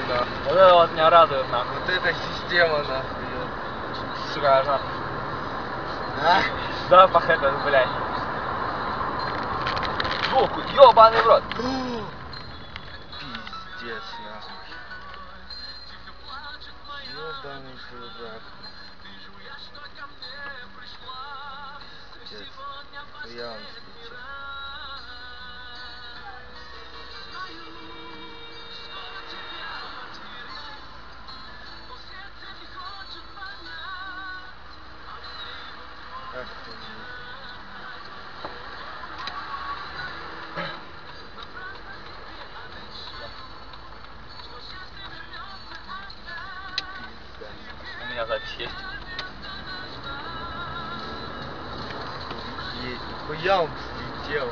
нахуй. Вот это вот меня радует, нахуй. Вот эта система, нахуй. Сука, аж нахуй. А? Запах этот, блядь. Звук, ёбаный в рот. Пиздец, нахуй. Ёбаный дурак. Пиздец. Хуя он слетел. Охренеть. У меня запись есть. Хуя он слетел.